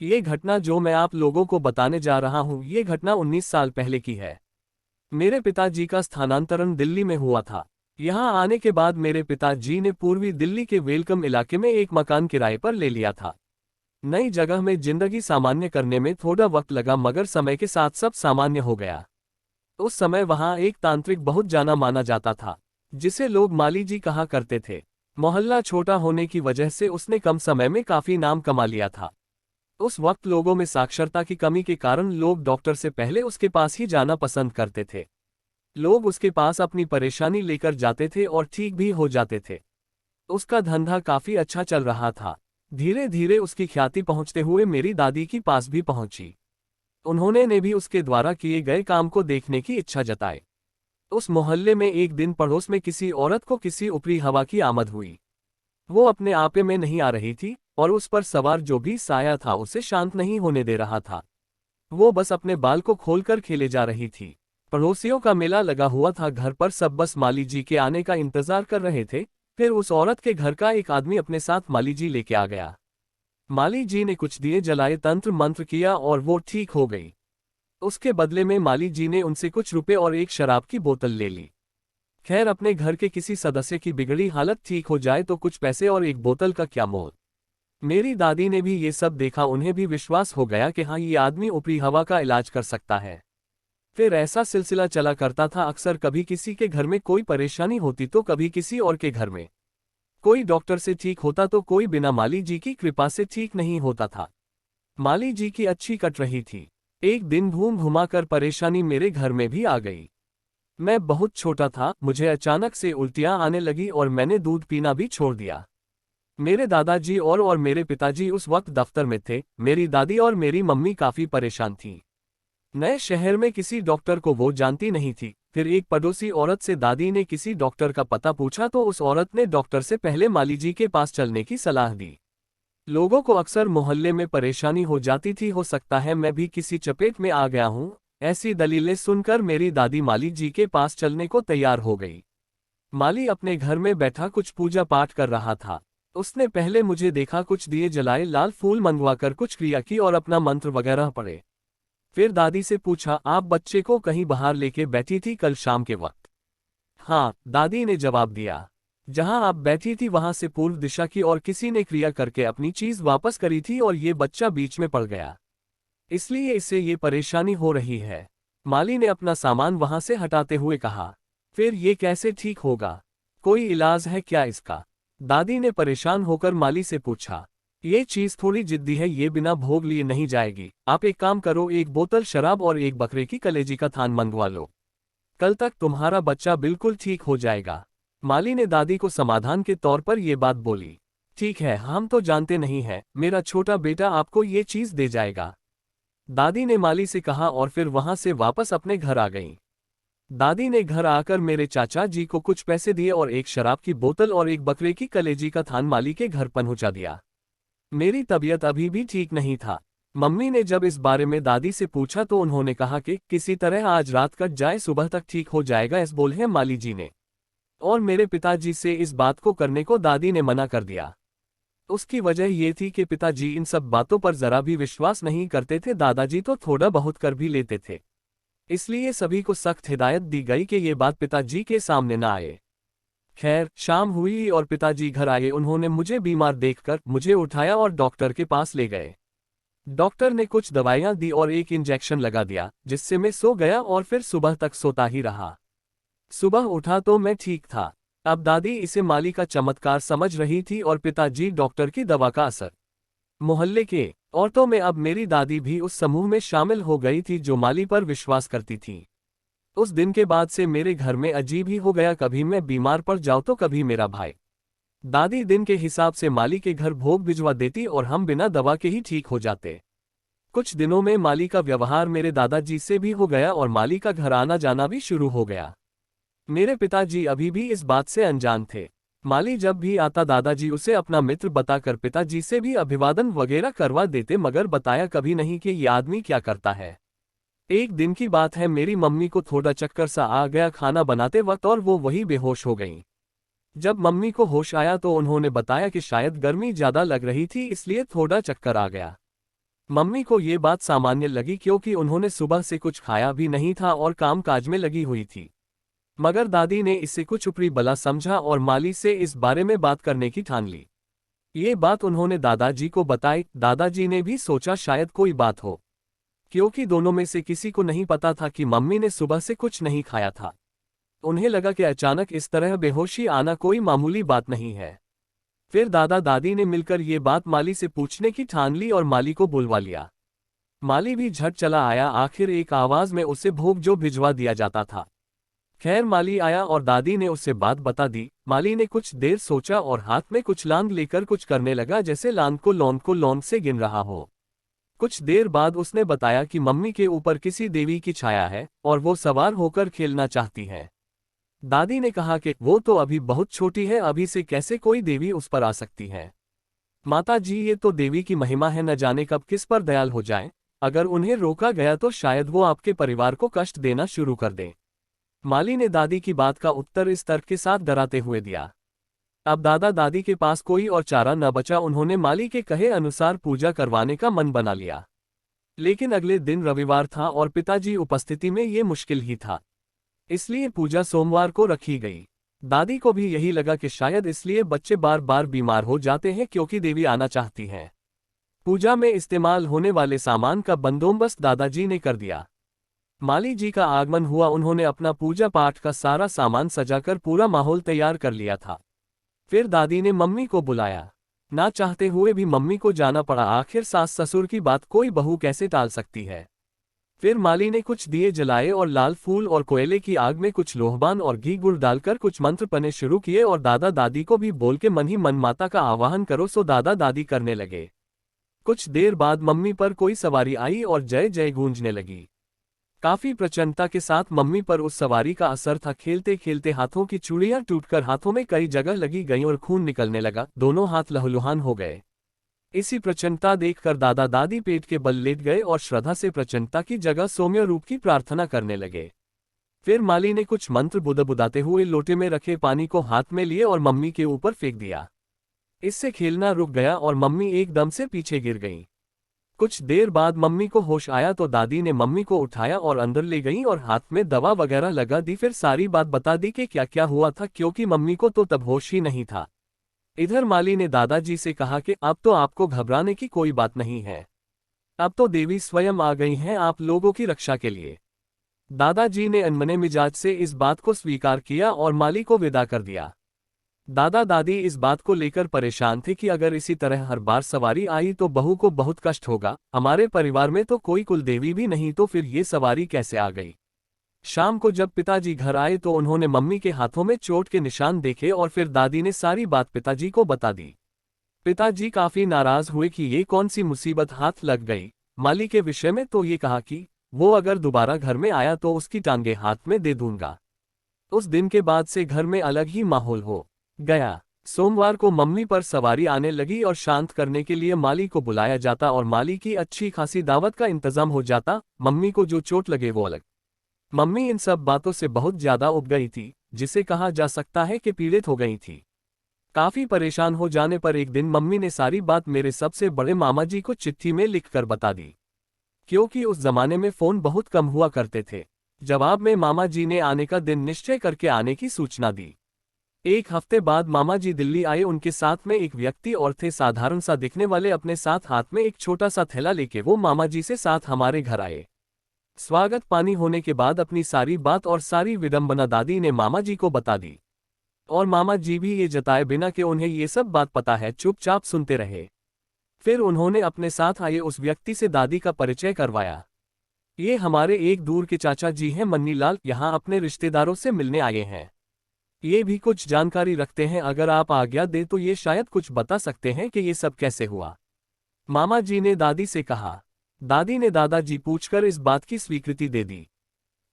ये घटना जो मैं आप लोगों को बताने जा रहा हूँ, ये घटना 19 साल पहले की है। मेरे पिताजी का स्थानांतरण दिल्ली में हुआ था। यहाँ आने के बाद मेरे पिताजी ने पूर्वी दिल्ली के वेलकम इलाके में एक मकान किराए पर ले लिया था। नई जगह में जिंदगी सामान्य करने में थोड़ा वक्त लगा, मगर समय के साथ सब सामान्य हो गया। उस समय वहाँ एक तांत्रिक बहुत जाना माना जाता था, जिसे लोग माली जी कहा करते थे। मोहल्ला छोटा होने की वजह से उसने कम समय में काफी नाम कमा लिया था। उस वक्त लोगों में साक्षरता की कमी के कारण लोग डॉक्टर से पहले उसके पास ही जाना पसंद करते थे। लोग उसके पास अपनी परेशानी लेकर जाते थे और ठीक भी हो जाते थे। उसका धंधा काफी अच्छा चल रहा था। धीरे धीरे उसकी ख्याति पहुंचते हुए मेरी दादी के पास भी पहुंची। उन्होंने ने भी उसके द्वारा किए गए काम को देखने की इच्छा जताई। उस मोहल्ले में एक दिन पड़ोस में किसी औरत को किसी ऊपरी हवा की आमद हुई। वो अपने आपे में नहीं आ रही थी और उस पर सवार जो भी साया था उसे शांत नहीं होने दे रहा था। वो बस अपने बाल को खोलकर खेले जा रही थी। पड़ोसियों का मेला लगा हुआ था, घर पर सब बस माली जी के आने का इंतजार कर रहे थे। फिर उस औरत के घर का एक आदमी अपने साथ माली जी लेके आ गया। माली जी ने कुछ दिए जलाए, तंत्र मंत्र किया और वो ठीक हो गई। उसके बदले में माली जी ने उनसे कुछ रुपए और एक शराब की बोतल ले ली। खैर, अपने घर के किसी सदस्य की बिगड़ी हालत ठीक हो जाए तो कुछ पैसे और एक बोतल का क्या मोल। मेरी दादी ने भी ये सब देखा, उन्हें भी विश्वास हो गया कि हाँ, ये आदमी ऊपरी हवा का इलाज कर सकता है। फिर ऐसा सिलसिला चला करता था। अक्सर कभी किसी के घर में कोई परेशानी होती तो कभी किसी और के घर में। कोई डॉक्टर से ठीक होता तो कोई बिना माली जी की कृपा से ठीक नहीं होता था। माली जी की अच्छी कट रही थी। एक दिन घूम घुमाकर परेशानी मेरे घर में भी आ गई। मैं बहुत छोटा था, मुझे अचानक से उल्टियां आने लगी और मैंने दूध पीना भी छोड़ दिया। मेरे दादाजी और मेरे पिताजी उस वक्त दफ्तर में थे। मेरी दादी और मेरी मम्मी काफी परेशान थीं। नए शहर में किसी डॉक्टर को वो जानती नहीं थी। फिर एक पड़ोसी औरत से दादी ने किसी डॉक्टर का पता पूछा तो उस औरत ने डॉक्टर से पहले माली जी के पास चलने की सलाह दी। लोगों को अक्सर मोहल्ले में परेशानी हो जाती थी, हो सकता है मैं भी किसी चपेट में आ गया हूँ। ऐसी दलीलें सुनकर मेरी दादी माली जी के पास चलने को तैयार हो गई। माली अपने घर में बैठा कुछ पूजा पाठ कर रहा था। उसने पहले मुझे देखा, कुछ दिए जलाए, लाल फूल मंगवाकर कुछ क्रिया की और अपना मंत्र वगैरह पढ़े। फिर दादी से पूछा, आप बच्चे को कहीं बाहर लेके बैठी थी कल शाम के वक्त? हाँ, दादी ने जवाब दिया। जहां आप बैठी थी वहां से पूर्व दिशा की और किसी ने क्रिया करके अपनी चीज वापस करी थी और ये बच्चा बीच में पड़ गया, इसलिए इससे ये परेशानी हो रही है। माली ने अपना सामान वहां से हटाते हुए कहा। फिर ये कैसे ठीक होगा? कोई इलाज है क्या इसका? दादी ने परेशान होकर माली से पूछा। ये चीज थोड़ी जिद्दी है, ये बिना भोग लिए नहीं जाएगी। आप एक काम करो, एक बोतल शराब और एक बकरे की कलेजी का थान मंगवा लो। कल तक तुम्हारा बच्चा बिल्कुल ठीक हो जाएगा। माली ने दादी को समाधान के तौर पर यह बात बोली। ठीक है, हम तो जानते नहीं हैं, मेरा छोटा बेटा आपको ये चीज दे जाएगा, दादी ने माली से कहा और फिर वहां से वापस अपने घर आ गईं। दादी ने घर आकर मेरे चाचा जी को कुछ पैसे दिए और एक शराब की बोतल और एक बकरे की कलेजी का थान माली के घर पहुंचा दिया। मेरी तबीयत अभी भी ठीक नहीं था। मम्मी ने जब इस बारे में दादी से पूछा तो उन्होंने कहा कि किसी तरह आज रात कट जाए, सुबह तक ठीक हो जाएगा, ऐसा बोले हैं माली जी ने। और मेरे पिताजी से इस बात को करने को दादी ने मना कर दिया। उसकी वजह ये थी कि पिताजी इन सब बातों पर जरा भी विश्वास नहीं करते थे, दादाजी तो थोड़ा बहुत कर भी लेते थे। इसलिए सभी को सख्त हिदायत दी गई कि ये बात पिताजी के सामने ना आए। खैर, शाम हुई और पिताजी घर आए। उन्होंने मुझे बीमार देखकर मुझे उठाया और डॉक्टर के पास ले गए। डॉक्टर ने कुछ दवाइयां दी और एक इंजेक्शन लगा दिया, जिससे मैं सो गया और फिर सुबह तक सोता ही रहा। सुबह उठा तो मैं ठीक था। अब दादी इसे माली का चमत्कार समझ रही थी और पिताजी डॉक्टर की दवा का असर। मोहल्ले के औरतों में अब मेरी दादी भी उस समूह में शामिल हो गई थी जो माली पर विश्वास करती थी। उस दिन के बाद से मेरे घर में अजीब ही हो गया, कभी मैं बीमार पड़ जाऊं तो कभी मेरा भाई। दादी दिन के हिसाब से माली के घर भोग भिजवा देती और हम बिना दवा के ही ठीक हो जाते। कुछ दिनों में माली का व्यवहार मेरे दादाजी से भी हो गया और माली का घर आना जाना भी शुरू हो गया। मेरे पिताजी अभी भी इस बात से अनजान थे। माली जब भी आता दादाजी उसे अपना मित्र बताकर पिताजी से भी अभिवादन वगैरह करवा देते, मगर बताया कभी नहीं कि ये आदमी क्या करता है। एक दिन की बात है, मेरी मम्मी को थोड़ा चक्कर सा आ गया खाना बनाते वक्त और वो वही बेहोश हो गईं। जब मम्मी को होश आया तो उन्होंने बताया कि शायद गर्मी ज्यादा लग रही थी, इसलिए थोड़ा चक्कर आ गया। मम्मी को ये बात सामान्य लगी क्योंकि उन्होंने सुबह से कुछ खाया भी नहीं था और काम काज में लगी हुई थी। मगर दादी ने इसे कुछ ऊपरी बला समझा और माली से इस बारे में बात करने की ठान ली। ये बात उन्होंने दादाजी को बताई। दादाजी ने भी सोचा शायद कोई बात हो, क्योंकि दोनों में से किसी को नहीं पता था कि मम्मी ने सुबह से कुछ नहीं खाया था। उन्हें लगा कि अचानक इस तरह बेहोशी आना कोई मामूली बात नहीं है। फिर दादा दादी ने मिलकर ये बात माली से पूछने की ठान ली और माली को बुलवा लिया। माली भी झट चला आया। आखिर एक आवाज में उसे भोग जो भिजवा दिया जाता था। खैर माली आया और दादी ने उसे बात बता दी। माली ने कुछ देर सोचा और हाथ में कुछ लांग लेकर कुछ करने लगा, जैसे लांग को लौंग से गिन रहा हो। कुछ देर बाद उसने बताया कि मम्मी के ऊपर किसी देवी की छाया है और वो सवार होकर खेलना चाहती है। दादी ने कहा कि वो तो अभी बहुत छोटी है, अभी से कैसे कोई देवी उस पर आ सकती है। माता जी, ये तो देवी की महिमा है, न जाने कब किस पर दयाल हो जाए। अगर उन्हें रोका गया तो शायद वो आपके परिवार को कष्ट देना शुरू कर दे। माली ने दादी की बात का उत्तर इस तर्क के साथ डराते हुए दिया। अब दादा दादी के पास कोई और चारा न बचा। उन्होंने माली के कहे अनुसार पूजा करवाने का मन बना लिया। लेकिन अगले दिन रविवार था और पिताजी उपस्थिति में ये मुश्किल ही था, इसलिए पूजा सोमवार को रखी गई। दादी को भी यही लगा कि शायद इसलिए बच्चे बार बार बीमार हो जाते हैं क्योंकि देवी आना चाहती है। पूजा में इस्तेमाल होने वाले सामान का बंदोबस्त दादाजी ने कर दिया। माली जी का आगमन हुआ। उन्होंने अपना पूजा पाठ का सारा सामान सजाकर पूरा माहौल तैयार कर लिया था। फिर दादी ने मम्मी को बुलाया। ना चाहते हुए भी मम्मी को जाना पड़ा। आखिर सास ससुर की बात कोई बहू कैसे टाल सकती है। फिर माली ने कुछ दिए जलाए और लाल फूल और कोयले की आग में कुछ लोहबान और घी गुड़ डालकर कुछ मंत्र पढ़ने शुरू किए और दादा दादी को भी बोल के मन ही मन माता का आवाहन करो सो दादा दादी करने लगे। कुछ देर बाद मम्मी पर कोई सवारी आई और जय जय गूंजने लगी। काफी प्रचन्नता के साथ मम्मी पर उस सवारी का असर था। खेलते खेलते हाथों की चूड़ियां टूटकर हाथों में कई जगह लगी गईं और खून निकलने लगा। दोनों हाथ लहूलुहान हो गए। इसी प्रचन्नता देखकर दादा दादी पेट के बल लेट गए और श्रद्धा से प्रचन्नता की जगह सौम्य रूप की प्रार्थना करने लगे। फिर माली ने कुछ मंत्र बुदाते हुए लोटे में रखे पानी को हाथ में लिए और मम्मी के ऊपर फेंक दिया। इससे खेलना रुक गया और मम्मी एकदम से पीछे गिर गईं। कुछ देर बाद मम्मी को होश आया तो दादी ने मम्मी को उठाया और अंदर ले गईं और हाथ में दवा वगैरह लगा दी। फिर सारी बात बता दी कि क्या क्या हुआ था, क्योंकि मम्मी को तो तब होश ही नहीं था। इधर माली ने दादाजी से कहा कि अब तो आपको घबराने की कोई बात नहीं है। अब तो देवी स्वयं आ गई हैं आप लोगों की रक्षा के लिए। दादाजी ने अनमने मिजाज से इस बात को स्वीकार किया और माली को विदा कर दिया। दादा दादी इस बात को लेकर परेशान थे कि अगर इसी तरह हर बार सवारी आई तो बहू को बहुत कष्ट होगा। हमारे परिवार में तो कोई कुल देवी भी नहीं, तो फिर ये सवारी कैसे आ गई। शाम को जब पिताजी घर आए तो उन्होंने मम्मी के हाथों में चोट के निशान देखे और फिर दादी ने सारी बात पिताजी को बता दी। पिताजी काफी नाराज हुए कि ये कौन सी मुसीबत हाथ लग गई। माली के विषय में तो ये कहा कि वो अगर दोबारा घर में आया तो उसकी टांगे हाथ में दे दूंगा। उस दिन के बाद से घर में अलग ही माहौल हो गया। सोमवार को मम्मी पर सवारी आने लगी और शांत करने के लिए माली को बुलाया जाता और माली की अच्छी खासी दावत का इंतजाम हो जाता। मम्मी को जो चोट लगे वो अलग। मम्मी इन सब बातों से बहुत ज्यादा उब गई थी, जिसे कहा जा सकता है कि पीड़ित हो गई थी। काफी परेशान हो जाने पर एक दिन मम्मी ने सारी बात मेरे सबसे बड़े मामा जी को चिट्ठी में लिखकर बता दी। क्योंकि उस जमाने में फोन बहुत कम हुआ करते थे। जवाब में मामा जी ने आने का दिन निश्चय करके आने की सूचना दी। एक हफ्ते बाद मामा जी दिल्ली आए। उनके साथ में एक व्यक्ति और थे, साधारण सा दिखने वाले। अपने साथ हाथ में एक छोटा सा थैला लेके वो मामा जी से साथ हमारे घर आए। स्वागत पानी होने के बाद अपनी सारी बात और सारी विडंबना दादी ने मामा जी को बता दी और मामा जी भी ये जताए बिना कि उन्हें ये सब बात पता है चुपचाप सुनते रहे। फिर उन्होंने अपने साथ आए उस व्यक्ति से दादी का परिचय करवाया। ये हमारे एक दूर के चाचा जी हैं, मन्नीलाल, यहाँ अपने रिश्तेदारों से मिलने आए हैं। ये भी कुछ जानकारी रखते हैं, अगर आप आज्ञा दे तो ये शायद कुछ बता सकते हैं कि ये सब कैसे हुआ। मामा जी ने दादी से कहा। दादी ने दादाजी पूछकर इस बात की स्वीकृति दे दी।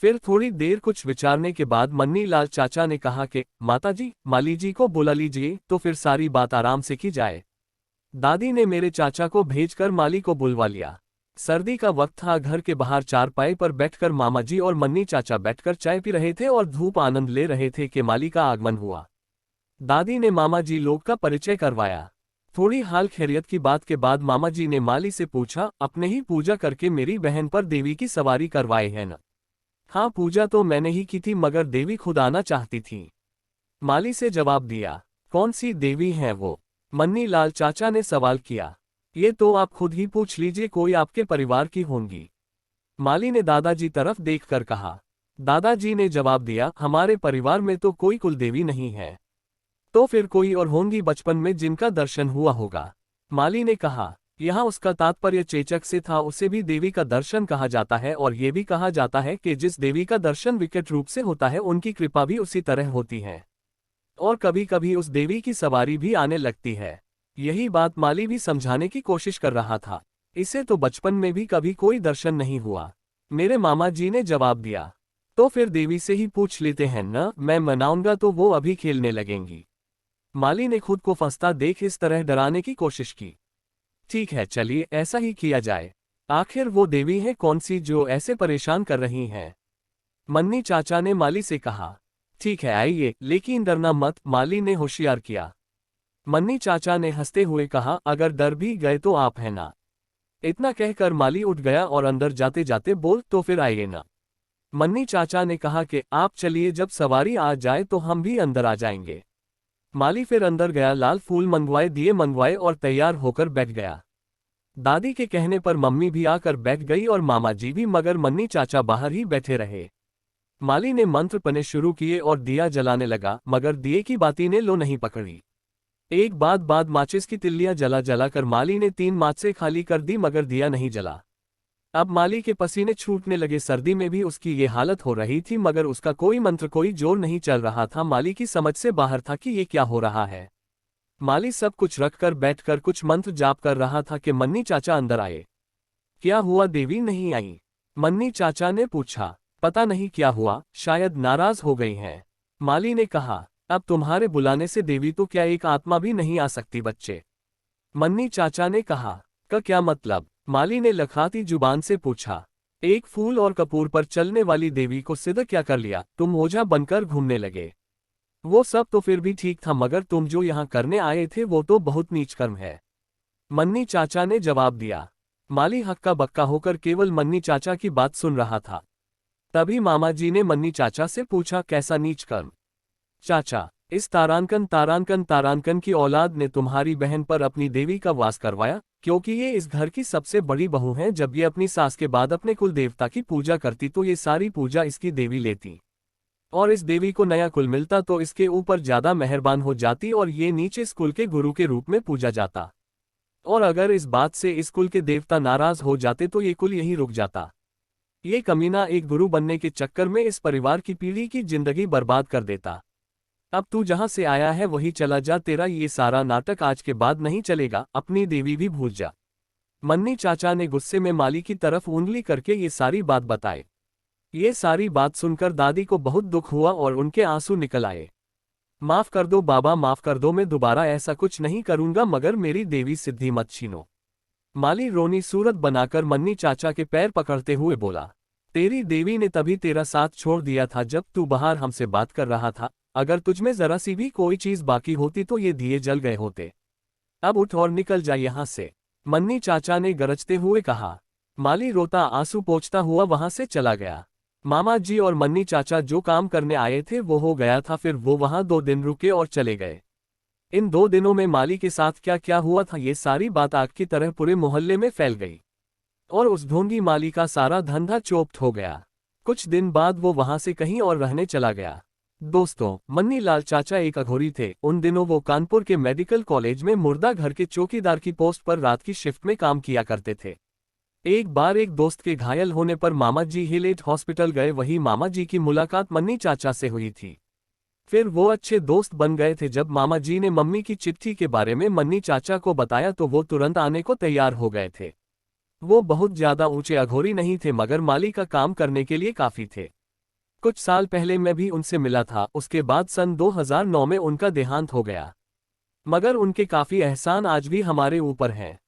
फिर थोड़ी देर कुछ विचारने के बाद मन्नीलाल चाचा ने कहा कि माताजी, माली जी को बुला लीजिए तो फिर सारी बात आराम से की जाए। दादी ने मेरे चाचा को भेजकर माली को बुलवा लिया। सर्दी का वक्त था। घर के बाहर चारपाई पर बैठकर मामा जी और मन्नी चाचा बैठकर चाय पी रहे थे और धूप आनंद ले रहे थे कि माली का आगमन हुआ। दादी ने मामा जी लोग का परिचय करवाया। थोड़ी हाल खैरियत की बात के बाद मामा जी ने माली से पूछा, अपने ही पूजा करके मेरी बहन पर देवी की सवारी करवाए है न? हाँ, पूजा तो मैंने ही की थी, मगर देवी खुद आना चाहती थी। माली से जवाब दिया। कौन सी देवी है वो? मन्नी लाल चाचा ने सवाल किया। ये तो आप खुद ही पूछ लीजिए, कोई आपके परिवार की होंगी। माली ने दादाजी तरफ देखकर कहा। दादाजी ने जवाब दिया, हमारे परिवार में तो कोई कुलदेवी नहीं है। तो फिर कोई और होंगी बचपन में जिनका दर्शन हुआ होगा। माली ने कहा। यहाँ उसका तात्पर्य चेचक से था, उसे भी देवी का दर्शन कहा जाता है, और ये भी कहा जाता है कि जिस देवी का दर्शन विकट रूप से होता है उनकी कृपा भी उसी तरह होती है, और कभी कभी उस देवी की सवारी भी आने लगती है। यही बात माली भी समझाने की कोशिश कर रहा था। इसे तो बचपन में भी कभी कोई दर्शन नहीं हुआ, मेरे मामा जी ने जवाब दिया। तो फिर देवी से ही पूछ लेते हैं न, मैं मनाऊंगा तो वो अभी खेलने लगेंगी। माली ने खुद को फंसता देख इस तरह डराने की कोशिश की। ठीक है, चलिए ऐसा ही किया जाए। आखिर वो देवी है कौन सी जो ऐसे परेशान कर रही हैं? मन्नी चाचा ने माली से कहा। ठीक है, आइए, लेकिन डरना मत, माली ने होशियार किया। मन्नी चाचा ने हंसते हुए कहा, अगर डर भी गए तो आप है ना। इतना कहकर माली उठ गया और अंदर जाते जाते बोल, तो फिर आइए ना। मन्नी चाचा ने कहा कि आप चलिए, जब सवारी आ जाए तो हम भी अंदर आ जाएंगे। माली फिर अंदर गया, लाल फूल मंगवाए, दिए मंगवाए और तैयार होकर बैठ गया। दादी के कहने पर मम्मी भी आकर बैठ गई और मामा जी भी, मगर मन्नी चाचा बाहर ही बैठे रहे। माली ने मंत्र पढ़ने शुरू किए और दिया जलाने लगा, मगर दिए की बाती ने लो नहीं पकड़ी। एक बाद माचिस की तिल्लियां जला जला कर माली ने 3 माचिसें खाली कर दी, मगर दिया नहीं जला। अब माली के पसीने छूटने लगे, सर्दी में भी उसकी ये हालत हो रही थी, मगर उसका कोई मंत्र, कोई जोर नहीं चल रहा था। माली की समझ से बाहर था कि ये क्या हो रहा है। माली सब कुछ रखकर बैठकर कुछ मंत्र जाप कर रहा था कि मन्नी चाचा अंदर आए। क्या हुआ, देवी नहीं आई? मन्नी चाचा ने पूछा। पता नहीं क्या हुआ, शायद नाराज हो गई हैं। माली ने कहा। अब तुम्हारे बुलाने से देवी तो क्या एक आत्मा भी नहीं आ सकती बच्चे? मन्नी चाचा ने कहा। का क्या मतलब? माली ने लखराती जुबान से पूछा। एक फूल और कपूर पर चलने वाली देवी को सिद्ध क्या कर लिया, तुम ओझा बनकर घूमने लगे? वो सब तो फिर भी ठीक था, मगर तुम जो यहाँ करने आए थे वो तो बहुत नीच कर्म है, मन्नी चाचा ने जवाब दिया। माली हक्का बक्का होकर केवल मन्नी चाचा की बात सुन रहा था। तभी मामा जी ने मन्नी चाचा से पूछा, कैसा नीच कर्म? चाचा, इस तारांकन की औलाद ने तुम्हारी बहन पर अपनी देवी का वास करवाया, क्योंकि ये इस घर की सबसे बड़ी बहू है। जब ये अपनी सास के बाद अपने कुल देवता की पूजा करती तो ये सारी पूजा इसकी देवी लेती, और इस देवी को नया कुल मिलता तो इसके ऊपर ज्यादा मेहरबान हो जाती, और ये नीचे इस कुल के गुरु के रूप में पूजा जाता। और अगर इस बात से इस कुल के देवता नाराज हो जाते तो ये कुल यही रुक जाता। ये कमीना एक गुरु बनने के चक्कर में इस परिवार की पीढ़ी की जिंदगी बर्बाद कर देता। अब तू जहां से आया है वही चला जा, तेरा ये सारा नाटक आज के बाद नहीं चलेगा, अपनी देवी भी भूल जा। मन्नी चाचा ने गुस्से में माली की तरफ उंगली करके ये सारी बात बताई। ये सारी बात सुनकर दादी को बहुत दुख हुआ और उनके आंसू निकल आए। माफ कर दो बाबा, माफ कर दो, मैं दोबारा ऐसा कुछ नहीं करूंगा, मगर मेरी देवी सिद्धि मत छीनो। माली रोनी सूरत बनाकर मन्नी चाचा के पैर पकड़ते हुए बोला, तेरी देवी ने तभी तेरा साथ छोड़ दिया था जब तू बाहर हमसे बात कर रहा था। अगर तुझमें जरा सी भी कोई चीज बाकी होती तो ये दिए जल गए होते। अब उठ और निकल जा यहां से, मन्नी चाचा ने गरजते हुए कहा। माली रोता आंसू पोंछता हुआ वहां से चला गया। मामा जी और मन्नी चाचा जो काम करने आए थे वो हो गया था, फिर वो वहां 2 दिन रुके और चले गए। इन 2 दिनों में माली के साथ क्या क्या हुआ था, ये सारी बात आग की तरह पूरे मोहल्ले में फैल गई, और उस ढोंगी माली का सारा धंधा चौपट हो गया। कुछ दिन बाद वो वहां से कहीं और रहने चला गया। दोस्तों, मन्नी लाल चाचा एक अघोरी थे। उन दिनों वो कानपुर के मेडिकल कॉलेज में मुर्दा घर के चौकीदार की पोस्ट पर रात की शिफ्ट में काम किया करते थे। एक बार एक दोस्त के घायल होने पर मामा जी हिलेट हॉस्पिटल गए, वही मामा जी की मुलाकात मन्नी चाचा से हुई थी। फिर वो अच्छे दोस्त बन गए थे। जब मामा जी ने मम्मी की चिट्ठी के बारे में मन्नी चाचा को बताया तो वो तुरंत आने को तैयार हो गए थे। वो बहुत ज्यादा ऊंचे अघोरी नहीं थे, मगर माली का काम करने के लिए काफी थे। कुछ साल पहले मैं भी उनसे मिला था, उसके बाद सन 2009 में उनका देहांत हो गया, मगर उनके काफी एहसान आज भी हमारे ऊपर हैं।